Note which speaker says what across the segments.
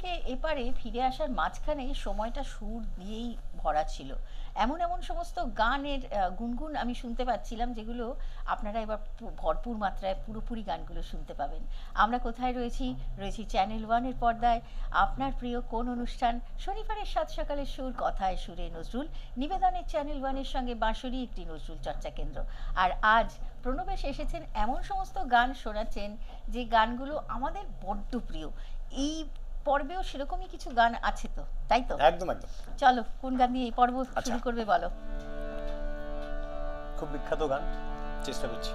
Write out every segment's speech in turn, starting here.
Speaker 1: থেকে এপারে ফিরে আসার মাঝখানে সময়টা সুর দিয়েই ভরা ছিল। এমন এমন সমস্ত গানের গুনগুন আমি শুনতে পাচ্ছিলাম, যেগুলো আপনারা এবার ভরপুর মাত্রায় পুরোপুরি গানগুলো শুনতে পাবেন। আমরা কোথায় রয়েছি? রয়েছি চ্যানেল ওয়ানের পর্দায়। আপনার প্রিয় কোন অনুষ্ঠান? শনিবারের সাত সকালের সুর, কথায় সুরে নজরুল, নিবেদনের চ্যানেল ওয়ানের সঙ্গে বাঁশরি, একটি নজরুল চর্চা কেন্দ্র। আর আজ প্রণবেশ এসেছেন, এমন সমস্ত গান শোনাচ্ছেন যে গানগুলো আমাদের বড্ড প্রিয়। এই পর্বেও সেরকমই কিছু গান আছে তো, তাই তো?
Speaker 2: একদম একদম।
Speaker 1: চলো, কোন গান দিয়ে এই পর্ব শুরু করবে বলো।
Speaker 2: খুব বিখ্যাত গান, চেষ্টা করছি।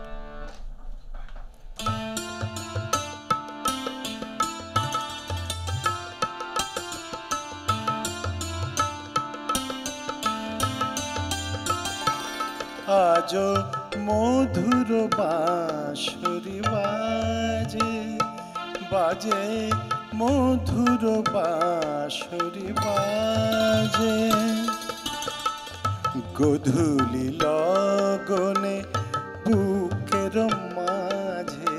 Speaker 2: আজো মধুর বাঁশরি বাজে, বাজে মধুর বাঁশরি বাজে, গধূলি লগনে বুকের মাঝে,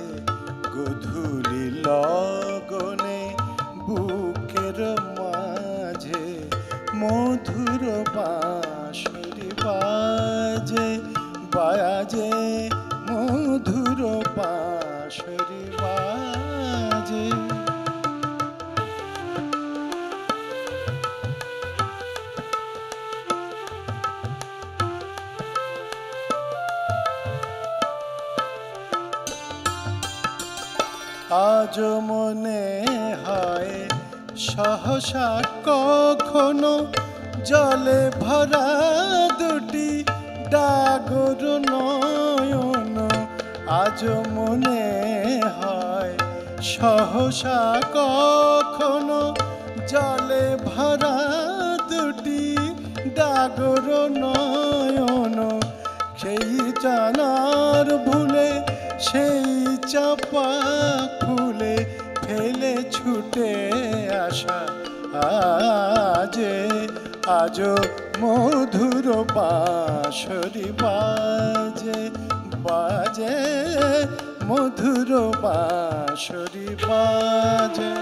Speaker 2: গধূলি লগনে বুকের মাঝে, মধুর বাঁশরি বাজে, বাজে মধুর বাঁশরি বাজে। আজ মনে হয় সহসা কখনো জলে ভরা দুটি ডাগর নয়ন, আজ মনে হয় সহসা কখনো জলে ভরা দুটি ডাগর নয়ন, সেই জানার ভুলে সেই চাপা ফুলে ফেলে ছুটে আসা আজে, আজো মধুর বাঁশরি বাজে, বাজে মধুর বাঁশরি বাজে।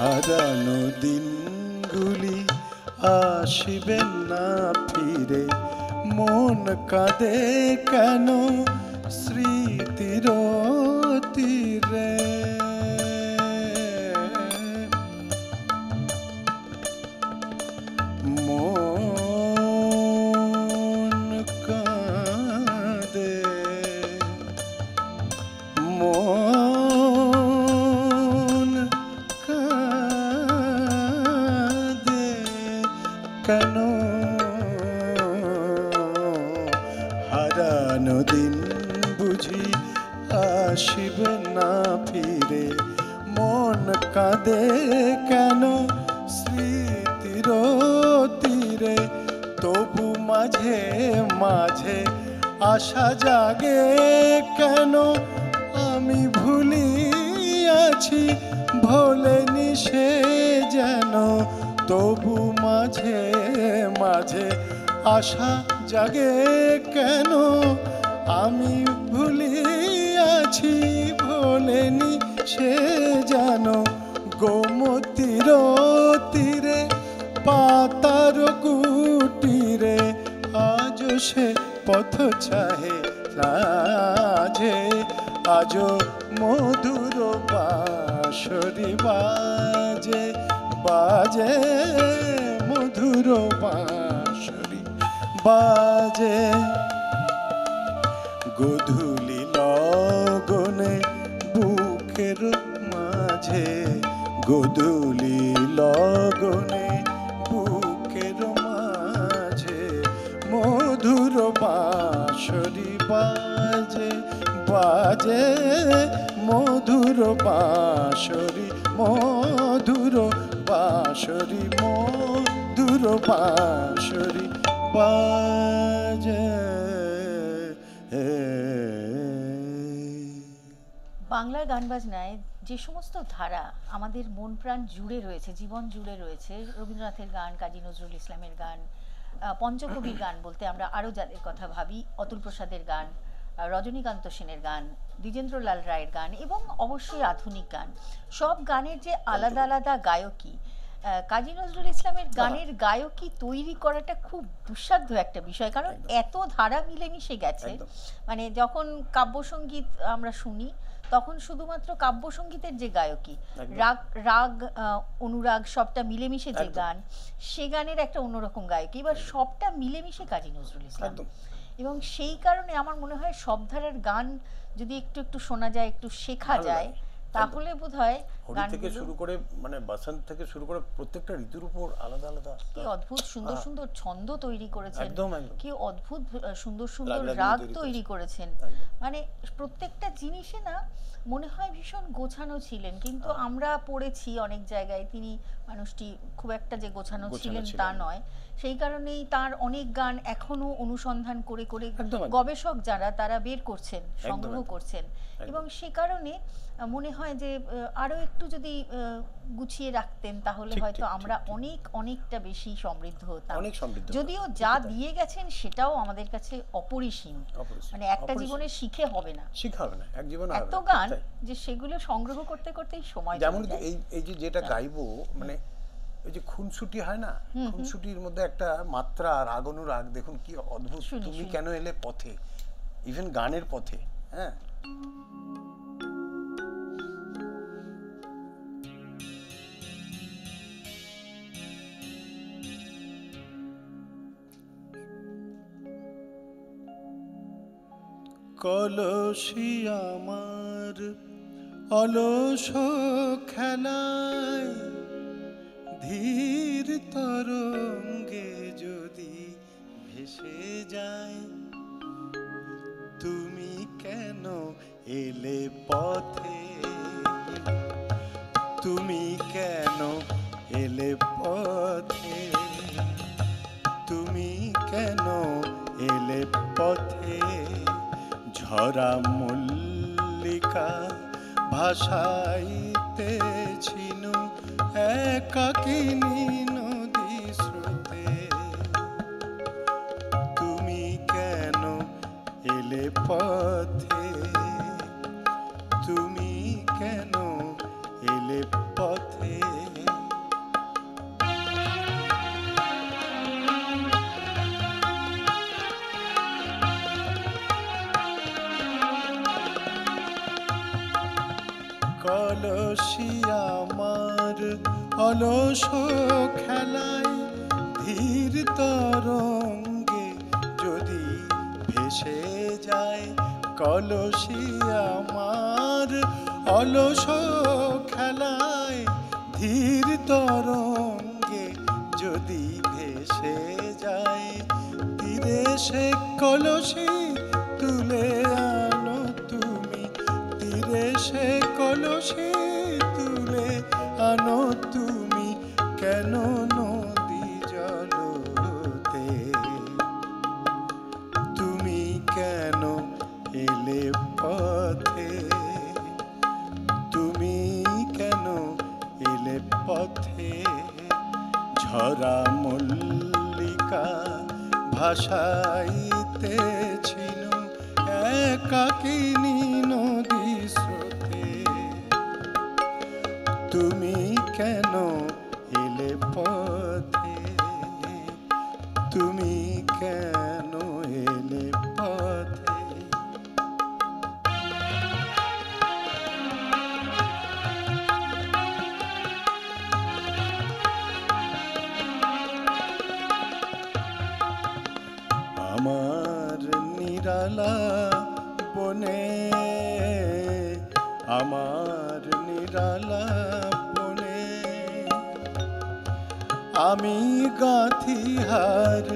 Speaker 2: হারানো দিনগুলি আসিবে না ফিরে, মন কাঁদে কেন স্মৃতির তীরে, মন কাঁদে, মন কাঁদে কেন, হারানো দিন বুঝি আসিবে না ফিরে, মন কাঁদে কেন স্মৃতির তীরে, তবু মাঝে মাঝে আশা জাগে কেন, আমি ভুলিয়াছি ভোলেনি সে যেন, তবু মাঝে মাঝে আশা জাগে কেন, আমি ভুলিয়াছি ভোলেনি সে যেন, গোমতীর তীরে পাতার কুটিরে আজ সে পথ চাহে লাজে, আজো মধুর বাঁশরি বাজে, বাজে মধুর বাঁশরি বাজে, গধূলি লগনে বুকের মাঝে, গধূলি লগনে বুকের মাঝে, মধুর বাঁশরি বাজে, বাজে মধুর বাঁশরি, মধুর বাঁশরি, মধুর বাঁশরি বাজে।
Speaker 1: বাংলার গান বাজনায় যে সমস্ত ধারা আমাদের মন প্রাণ জুড়ে রয়েছে, জীবন জুড়ে রয়েছে, রবীন্দ্রনাথের গান, কাজী নজরুল ইসলামের গান, পঞ্চকবির গান বলতে আমরা আরও যাদের কথা ভাবি, অতুল প্রসাদের গান, রজনীকান্ত সেনের গান, দ্বিজেন্দ্রলাল রায়ের গান এবং অবশ্যই আধুনিক গান, সব গানের যে আলাদা আলাদা গায়কী, কাজী নজরুল ইসলামের গানের গায়কী তৈরি করাটা খুব দুঃসাধ্য একটা বিষয়, কারণ এত ধারা মিলেমিশে গেছে। মানে যখন কাব্যসঙ্গীত আমরা শুনি তখন শুধুমাত্র কাব্যসঙ্গীতের যে গায়কী, রাগ রাগ অনুরাগ সবটা মিলেমিশে যে গান, সে গানের একটা অন্যরকম গায়কী, এবার সবটা মিলেমিশে কাজী নজরুল ইসলাম। এবং সেই কারণে আমার মনে হয় সব ধারার গান যদি একটু একটু শোনা যায়, একটু শেখা যায়, তাহলে বোধহয়
Speaker 3: হরি থেকে শুরু করে মানে বসন্ত থেকে শুরু করে প্রত্যেকটা ঋতুর উপর আলাদা আলাদা
Speaker 1: কি অদ্ভুত সুন্দর সুন্দর ছন্দ তৈরি করেছেন,
Speaker 3: একদম
Speaker 1: কি অদ্ভুত সুন্দর সুন্দর রাগ তৈরি করেছেন। মানে প্রত্যেকটা জিনিসে না মনে হয় ভীষণ গোছানো ছিলেন, কিন্তু আমরা পড়েছি অনেক জায়গায় তিনি মানুষটি খুব একটা যে গোছানো ছিলেন তা নয়। সেই কারণেই তার অনেক গান এখনো অনুসন্ধান করে করে গবেষক যারা তারা বের করছেন, সংগ্রহ করছেন, এবং সে কারণে মনে হয় যে আরো একটু যদি গুছিয়ে রাখতেন তাহলে হয়তো আমরা অনেকটা বেশি সমৃদ্ধ হতাম। যদিও যা দিয়ে গেছেন সেটাও আমাদের কাছে অপরিসীম, মানে একটা জীবনে শিখে হবে না,
Speaker 3: এক জীবনে
Speaker 1: এত গান যে সেগুলো সংগ্রহ করতে করতেই সময়
Speaker 3: যেমন এই যে যেটা গাইবো, মানে ওই যে খুনসুটি হয় না, খুনসুটির মধ্যে একটা মাত্রা, রাগ অনুরাগ, দেখুন কি অদ্ভুত। তুমি কেন এলে পথে, ইভেন গানের পথে, হ্যাঁ
Speaker 2: কলসি আমার অলস খেলায় ধীর তরঙ্গে যদি ভেসে যায়, তুমি কেন এলে পথে, তুমি কেন এলে পথে, তুমি কেন এলে পথে, ঝরা মল্লিকা ভাসাইতেছিনু একাকিনী নদী স্রোতে, তুমি কেন এলে পথে, তুমি কেন এলে পথে। কলসি আমার অলস খেলায় ধীর তরঙ্গে যদি ভেসে যায়, কলসি আমার অলস খেলায় ধীর তরঙ্গে যদি ভেসে যায়, তীরে সে কলসি তুলে আনো তুমি, তীরে সে কলসি তুলে আনো তুমি, কেন নদী জলতে, তুমি কেন এলে পথে, তুমি কেন এলে পথে, ঝরা মল্লিকা ভাসাইতেছিনু একাকিনী নদী স্রোতে, তুমি কেন এলে পথে, তুমি কেন এলে পথে। আমার নিরালা বনে, আমার নিরালা বনে, আমি গাঁথি হার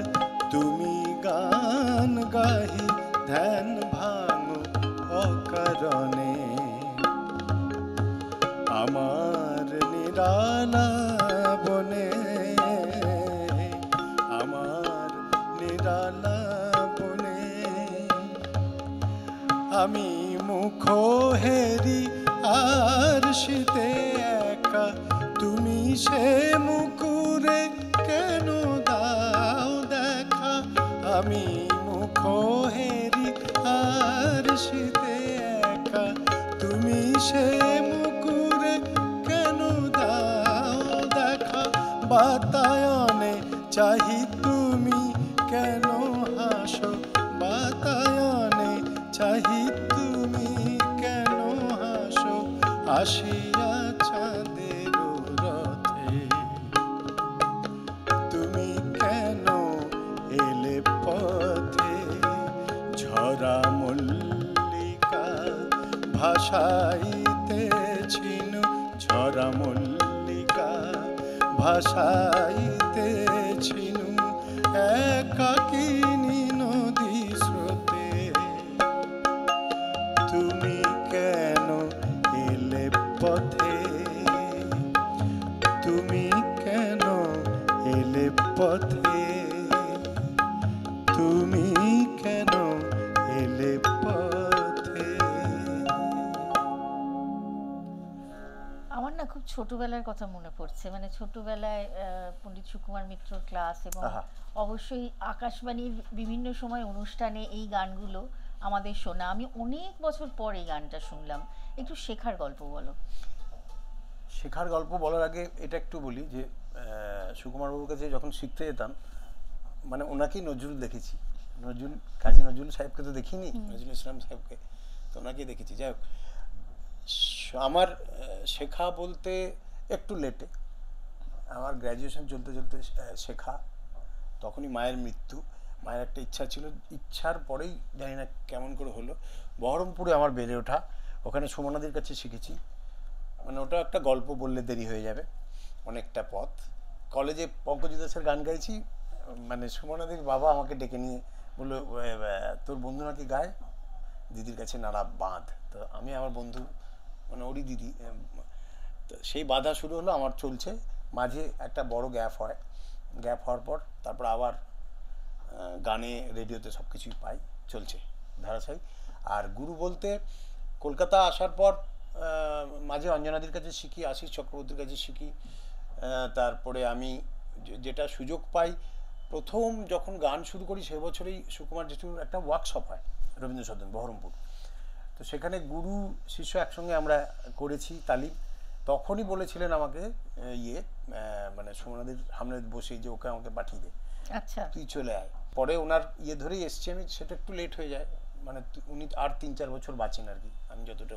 Speaker 2: তুমি গান গাহি, ধ্যান ভাঙো অকারণে, আমার নিরালা বনে, আমার নিরালা বনে, আমি মুখ হেরি আর শীতে একা, তুমি সে মুকুরে কেন দাও দেখা? আমি মুখ হেরি আর শীতে একা, তুমি সে মুকুরে কেন দাও দেখা? বাতায়নে চাহি তুমি কেন হাসো? বাতায়নে চাহি তুমি কেন হাসো? আসিয়া চাঁদের রথে তুমি কেন এলে পথে? ঝরা মল্লিকা ভাসাইতেছিনু, ঝরা মল্লিকা ভাসাইতেছিনু একাকিনী নদী স্রোতে। তুমি কেন এলে পথে? তুমি কেন এলে পথে? তুমি কেন এলে পথে?
Speaker 1: আমার না খুব ছোটবেলার কথা মনে পড়ছে, মানে ছোটবেলায় পণ্ডিত সুকুমার মিত্রর ক্লাস, এবং
Speaker 3: আহা।
Speaker 1: অবশ্যই আকাশবাণীর বিভিন্ন সময় অনুষ্ঠানে এই গানগুলো আমাদের শোনা। আমি অনেক বছর পর এই গানটা শুনলাম। একটু শেখার গল্প বলো।
Speaker 3: শেখার গল্প বলার আগে এটা একটু বলি যে সুকুমার বাবুর কাছে যখন শিখতে যেতাম, মানে ওনাকেই নজরুল দেখেছি। নজরুল, কাজী নজরুল সাহেবকে তো দেখিনি, নজরুল ইসলাম সাহেবকে তো ওনাকেই দেখেছি। যাই হোক, আমার শেখা বলতে একটু লেটে, আমার গ্র্যাজুয়েশন চলতে চলতে শেখা। তখনই মায়ের মৃত্যু। মায়ের একটা ইচ্ছা ছিল, ইচ্ছার পরেই জানি না কেমন করে হলো, বহরমপুরে আমার বেড়ে ওঠা, ওখানে সুমনাদির কাছে শিখেছি। মানে ওটা একটা গল্প বললে দেরি হয়ে যাবে, অনেকটা পথ। কলেজে পঙ্কজ দাসের গান গাইছি, মানে সুমনাদির বাবা আমাকে ডেকে নিয়ে বললো, তোর বন্ধু নাকি গায়, দিদির কাছে নাড়া বাঁধ। তো আমি আমার বন্ধু, মানে ওরই দিদি, তো সেই বাধা শুরু হলো আমার, চলছে। মাঝে একটা বড় গ্যাপ হয়, গ্যাপ হওয়ার পর তারপর আবার গানে, রেডিওতে সব কিছুই পাই, চলছে ধারাবাহিক। আর গুরু বলতে কলকাতা আসার পর মাঝে অঞ্জনাদির কাছে শিখি, আশিস চক্রবর্তীর কাছে শিখি। তারপরে আমি যেটা সুযোগ পাই, প্রথম যখন গান শুরু করি সে বছরেই সুকুমার জেঠুর একটা ওয়ার্কশপ হয় রবীন্দ্র সদন বহরমপুর। তো সেখানে গুরু শিষ্য একসঙ্গে আমরা করেছি তালিম। তখনই বলেছিলেন আমাকে মানে সুমনাদির সামনে বসে যে ওকে আমাকে পাঠিয়ে দে,
Speaker 1: আচ্ছা,
Speaker 3: তুই চলে আয়। পরে ওনার ধরেই এসছি আমি, সেটা একটু লেট হয়ে যায়, মানে উনি আর 3-4 বছর বাঁচেন আর কি, আমি যতটা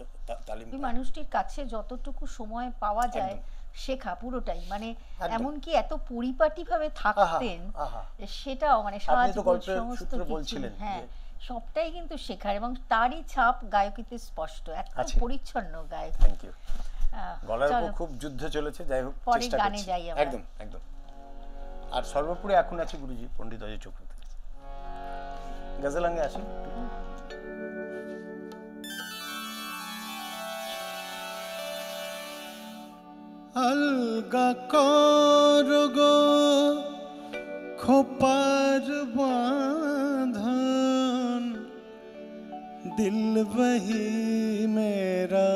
Speaker 3: তালিম
Speaker 1: এই
Speaker 3: পাই।
Speaker 1: মানুষটির কাছে যতটুকু সময় পাওয়া যায়
Speaker 3: একদম।
Speaker 1: শেখা পুরোটাই, মানে
Speaker 3: একদম।
Speaker 1: এমনকি এত পরিপাটিভাবে থাকতেন,
Speaker 3: আহা।
Speaker 1: সেটাও মানে
Speaker 3: আপনি তো
Speaker 1: সাজগোজ
Speaker 3: গল্পের
Speaker 1: সমস্ত
Speaker 3: সূত্রে
Speaker 1: কিছু,
Speaker 3: বলছিলেন
Speaker 1: হ্যাঁ,
Speaker 3: যে-
Speaker 1: সবটাই কিন্তু শেখার, এবং তারই ছাপ গায়কিতে স্পষ্ট, এত
Speaker 3: আছে।
Speaker 1: পরিচ্ছন্ন গায়ক।
Speaker 3: Thank you. গলার উপর
Speaker 1: চলো,
Speaker 3: খুব যুদ্ধ চলেছে, যাই হোক
Speaker 1: পরে
Speaker 3: চেষ্টা
Speaker 1: গানে
Speaker 3: করছি।
Speaker 1: যাই আমরা।
Speaker 3: একদম একদম। আর সর্বোপরি এখন আছে গুরুজি পণ্ডিত অজয় চক্রবর্তী। গজলাঙ্গে আসি।
Speaker 2: अलगा करगो खोपार बांधन, दिल वही मेरा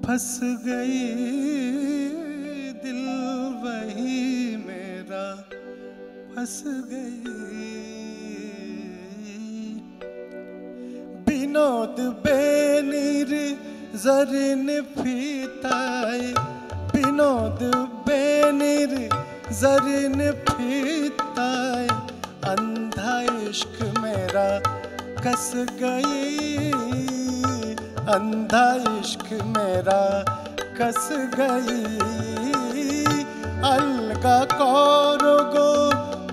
Speaker 2: फंस गई, दिल वही मेरा फंस गई। বিনোদ বেনির জরিন ফিতায়, বিনোদ বেনির জরিন ফিতায়, अंधा इश्क मेरा कस गई, अंधा इश्क मेरा कस गई। अलगा করগো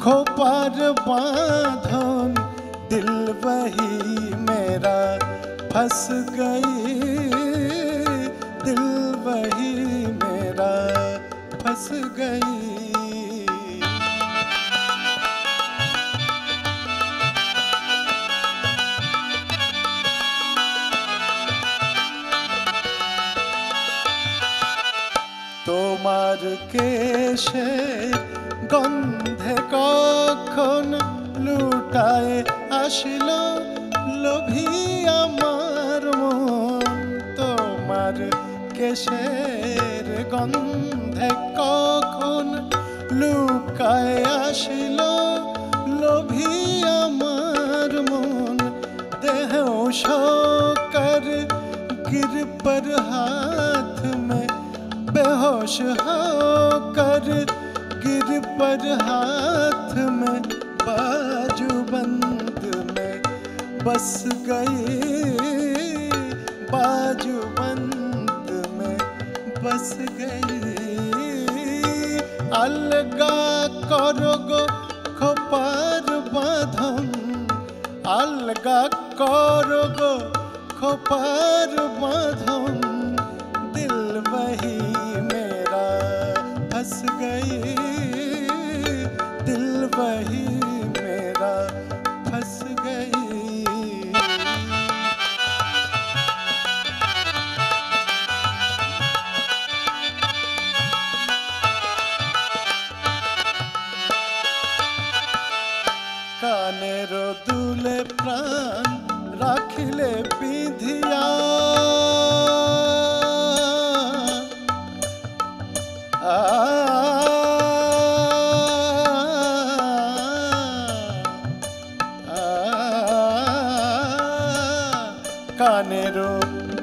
Speaker 2: খোপার বাঁধন, दिल वही मेरा फंस गई, दिल वही मेरा फंस गई। তোমার কেশের গন্ধে কখন লুটায় আসিল লোভী আমার মন তোমার কেশের গন্ধে কখন লুকায় আসিল লোভী আমার মন देह शोकर गिर पर हाथ में बेहोश होकर गिर पर हाथ में बाजूबंद में बस गई बाजूबंद में बस गई अलगा करो गो खोपार बांधम अलगा करो गो खोपार बांधम दिल वही मेरा फंस गई दिल वही मेरा फंस गई कानेर दुले प्राण राखिले विधिया कानेर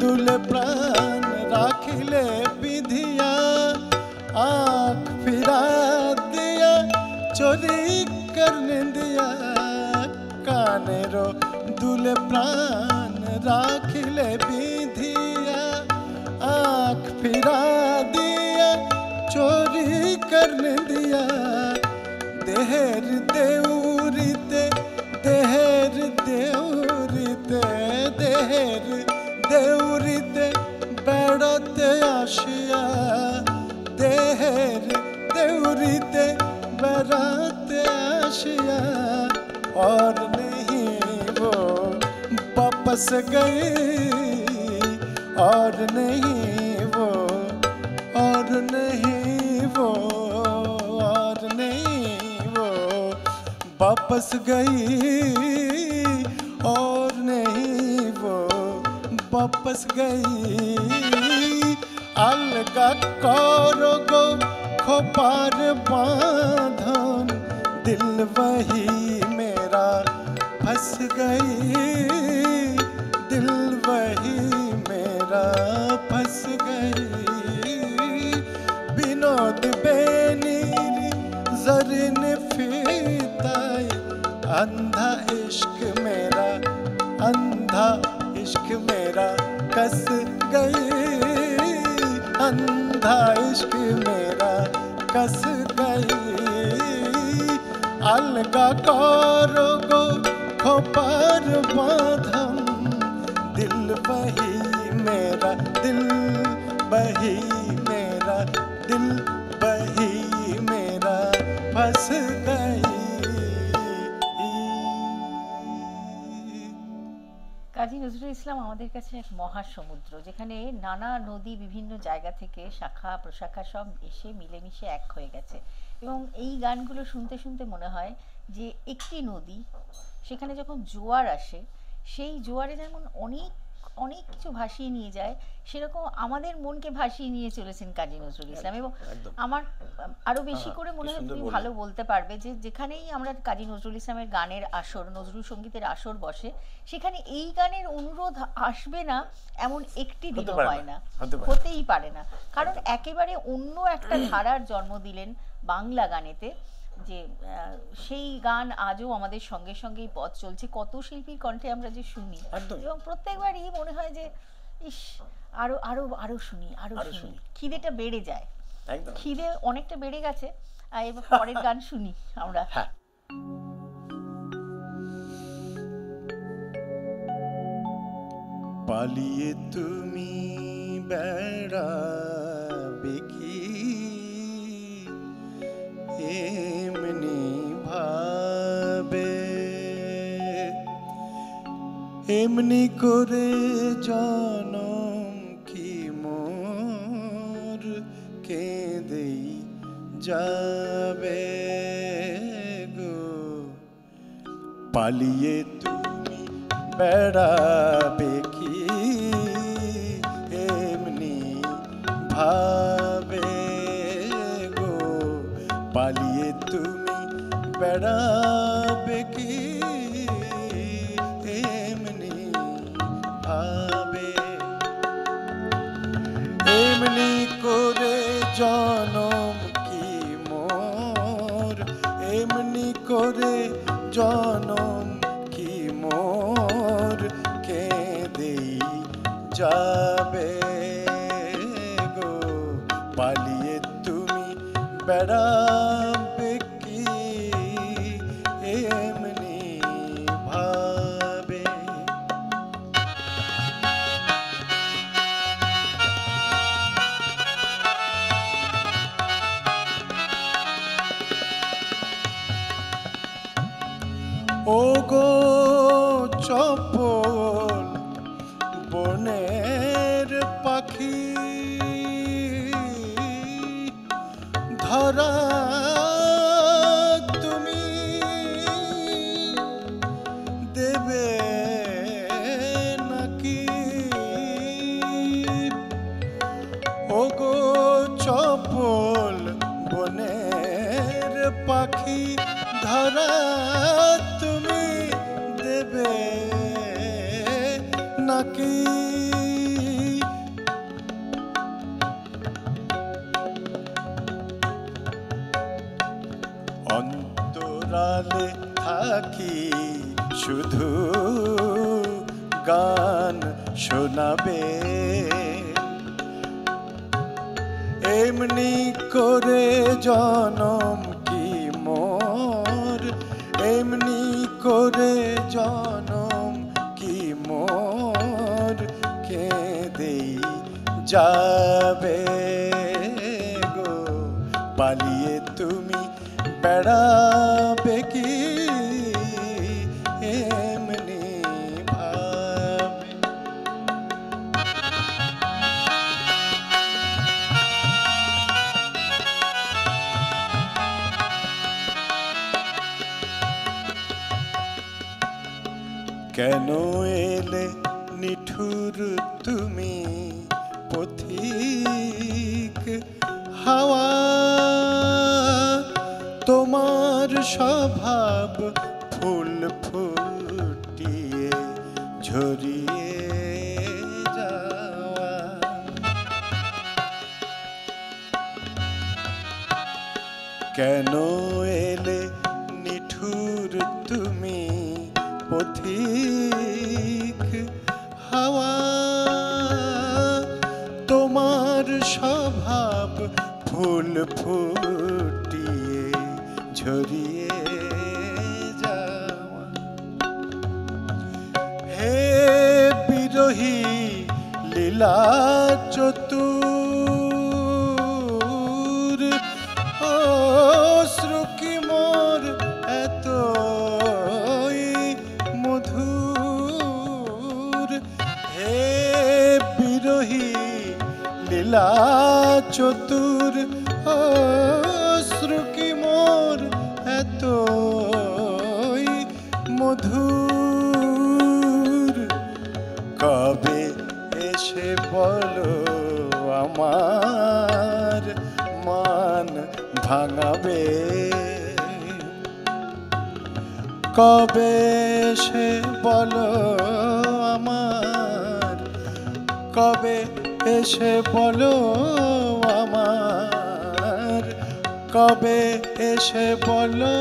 Speaker 2: दुले प्राण राखिले विधिया आँख फिरा दिया चोरी करने दिया कानेरो दुले प्राण राखिले विधिया आँख फिरा दिया चोरी करने दिया देहर देउरीते देहर देउरीते देहर देउरीते बेड़ाते आशिया देहर देउरीते बेड़ाते आशिया और नहीं वो वापस गई और नहीं वो और नहीं वो और नहीं वो वापस गई और नहीं वो वापस गई अलगा करो गो खोपार बांधन दिल वही मेरा फंस गई दिल वही मेरा फंस गई विनोद बेनीरी जरिन फीताए अंधा इश्क मेरा कस गई अंधा इश्क मेरा कस गई अलगा करो गो खोपार बांधम दिल वही मेरा दिल वही मेरा दिल वही मेरा फंस गई
Speaker 1: কাজী নজরুল ইসলাম আমাদের কাছে এক মহাসমুদ্র, যেখানে নানা নদী বিভিন্ন জায়গা থেকে শাখা প্রশাখা সব এসে মিলেমিশে এক হয়ে গেছে। এবং এই গানগুলো শুনতে শুনতে মনে হয় যে একটি নদী, সেখানে যখন জোয়ার আসে সেই জোয়ারে যেমন অনেক অনেক কিছু ভাসিয়ে নিয়ে যায়, সেরকম আমাদের মনকে ভাসিয়ে নিয়ে চলেছেন কাজী নজরুল ইসলাম। এবং আমার আরো বেশি করে মনে হয় তুমি ভালো বলতে পারবে যে যেখানেই আমরা কাজী নজরুল ইসলামের গানের আসর, নজরুল সঙ্গীতের আসর বসে, সেখানে এই গানের অনুরোধ আসবে না এমন একটি দিনও হয় না, হতেই পারে না। কারণ একেবারে অন্য একটা ধারার জন্ম দিলেন বাংলা গানেতে, যে সেই গান আজও আমাদের সঙ্গে সঙ্গেই পথ চলছে। কত শিল্পীর কণ্ঠে আমরা যে শুনি, এবং প্রত্যেকবারই মনে হয় যে ইস আরো আরো আরো শুনি আরো শুনি, খিদেটা বেড়ে যায়। খিদে অনেকটা বেড়ে গেছে। এবার পরের গান শুনি আমরা।
Speaker 2: পালিয়ে তুমি বেড়াবে কি এমনি ভাবে, এমনি করে জনম কি মোর কেঁদেই যাবে গো। পালিয়ে তুমি বেড়াবে কি এমনি ভাবে গো পালিয়ে তুমি বেড়াবে কি এমনি ভাবে এমনি করে জনম কি মোর এমনি করে জনম কি মোর কেঁদেই যাবে গো পালিয়ে তুমি বেড়াবে কি এমনি ভাবে ওগো চপল বনের পাখি ধরা তুমি দেবে নাকি ওগো চপল বনের পাখি ধরা তুমি দেবে নাকি অন্তরালে থাকি শুধু গান শোনাবে এমনি করে জনম কি মোর এমনি করে জনম কি মোর কেঁদেই যাবে গো পালিয়ে তুমি বেড়াবে কি এমনি ভাবে কেন এলে নিঠুর তুমি পথিক হাওয়া তোমার স্বভাব ফুল ফুটিয়ে ঝরিয়ে যাওয়া কেন এলে নিঠুর তুমি পথিক হাওয়া তোমার স্বভাব ফুল ফুটিয়ে ঝরিয়ে যাওয়া হে বিরহী লীলা চতুর অশ্রু কি মোর এত মধুর হে বিরহী লীলা চতুর অশ্রু কি মোর এত মধুর কবে এসে বলো আমার মান ভাঙাবে কবে সে বলো আমার কবে এসে বলো আমার কবে এসে বলো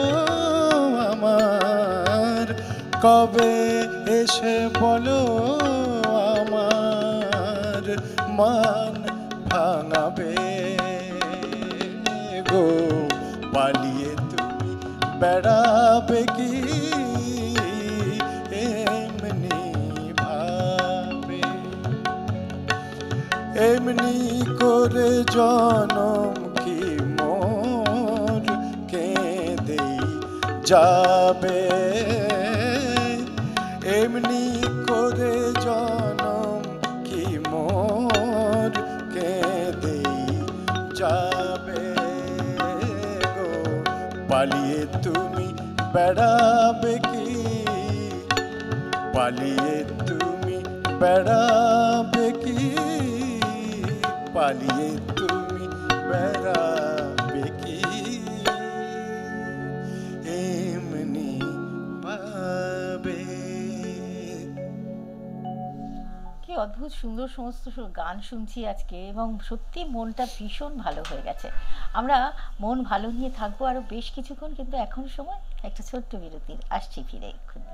Speaker 2: আমার কবে এসে বলো আমার মান ভাঙাবে গো পালিয়ে তুমি বেড়াবে কি এমনি ভাবে এমনি করে জনম কি মোর কেঁদেই যাবে এমনি করে জনম কি মোর কেঁদেই যাবে গো পালিয়ে তুমি বেড়াবে কি পালিয়ে তুমি বেড়াবে কি, পালিয়ে তুমি বেড়াবে কি, এমনি ভাবে।
Speaker 1: কি অদ্ভুত সুন্দর সমস্ত গান শুনছি আজকে, এবং সত্যি মনটা ভীষণ ভালো হয়ে গেছে। আমরা মন ভালো নিয়ে থাকবো আরো বেশ কিছুক্ষণ, কিন্তু এখন সময় একটা ছোট্ট বিরতির। আসছি ফিরে এক্ষুনি।